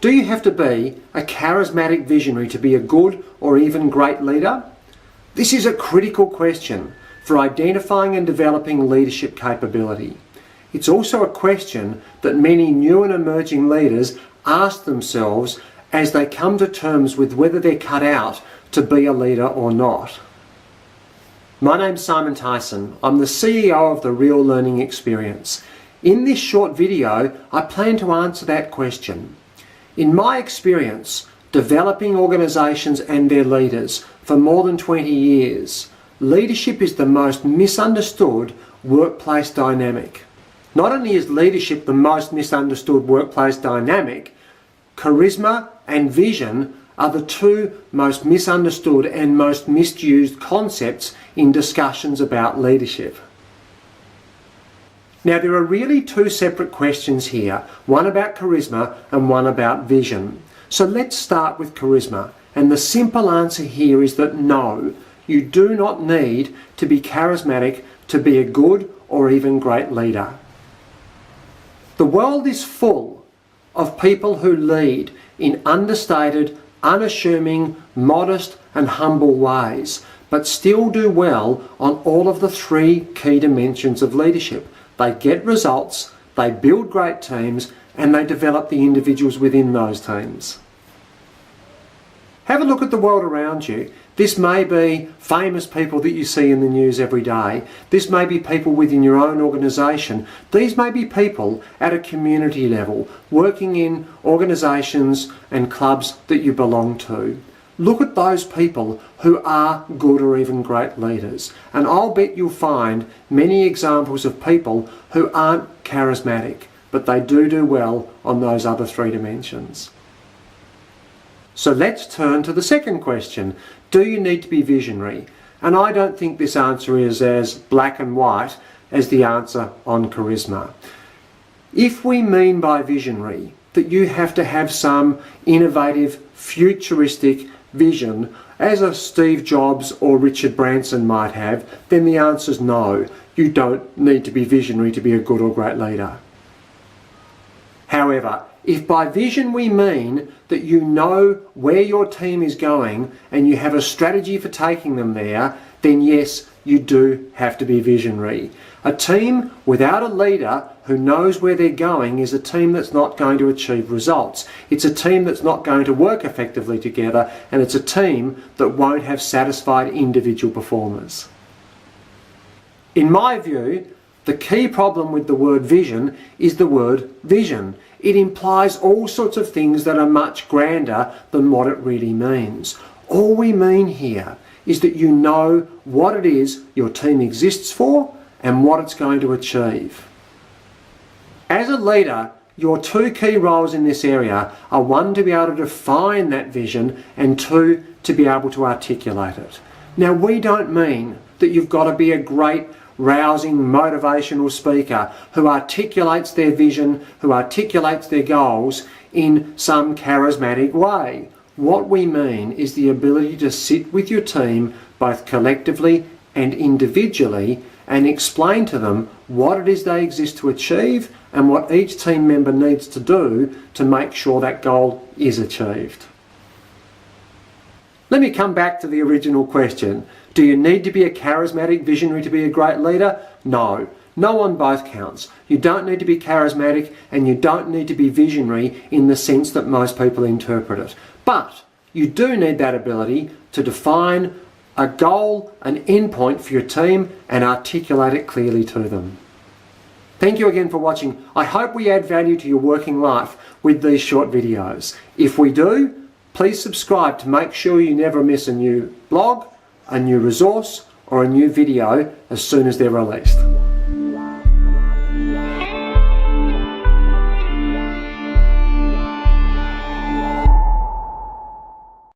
Do you have to be a charismatic visionary to be a good or even great leader? This is a critical question for identifying and developing leadership capability. It's also a question that many new and emerging leaders ask themselves as they come to terms with whether they're cut out to be a leader or not. My name's Simon Tyson. I'm the CEO of the Real Learning Experience. In this short video, I plan to answer that question. In my experience, developing organisations and their leaders for more than 20 years, leadership is the most misunderstood workplace dynamic. Not only is leadership the most misunderstood workplace dynamic, charisma and vision are the two most misunderstood and most misused concepts in discussions about leadership. Now, there are really two separate questions here, one about charisma and one about vision. So let's start with charisma. And the simple answer here is that no, you do not need to be charismatic to be a good or even great leader. The world is full of people who lead in understated, unassuming, modest and humble ways, but still do well on all of the three key dimensions of leadership. They get results, they build great teams, and they develop the individuals within those teams. Have a look at the world around you. This may be famous people that you see in the news every day. This may be people within your own organisation. These may be people at a community level, working in organisations and clubs that you belong to. Look at those people who are good or even great leaders. And I'll bet you'll find many examples of people who aren't charismatic, but they do well on those other three dimensions. So let's turn to the second question. Do you need to be visionary? And I don't think this answer is as black and white as the answer on charisma. If we mean by visionary that you have to have some innovative, futuristic vision, as a Steve Jobs or Richard Branson might have, then the answer is no. You don't need to be visionary to be a good or great leader. However, if by vision we mean that you know where your team is going and you have a strategy for taking them there, then yes, you do have to be visionary. A team without a leader who knows where they're going is a team that's not going to achieve results. It's a team that's not going to work effectively together, and it's a team that won't have satisfied individual performers. In my view, the key problem with the word vision is the word vision. It implies all sorts of things that are much grander than what it really means. All we mean here is that you know what it is your team exists for and what it's going to achieve. As a leader, your two key roles in this area are one, to be able to define that vision, and two, to be able to articulate it. Now, we don't mean that you've got to be a great rousing, motivational speaker who articulates their vision, who articulates their goals in some charismatic way. What we mean is the ability to sit with your team, both collectively and individually, and explain to them what it is they exist to achieve and what each team member needs to do to make sure that goal is achieved. Let me come back to the original question. Do you need to be a charismatic visionary to be a great leader? No. No on both counts. You don't need to be charismatic and you don't need to be visionary in the sense that most people interpret it. But you do need that ability to define a goal, an endpoint for your team, and articulate it clearly to them. Thank you again for watching. I hope we add value to your working life with these short videos. If we do, please subscribe to make sure you never miss a new blog, a new resource, or a new video as soon as they're released.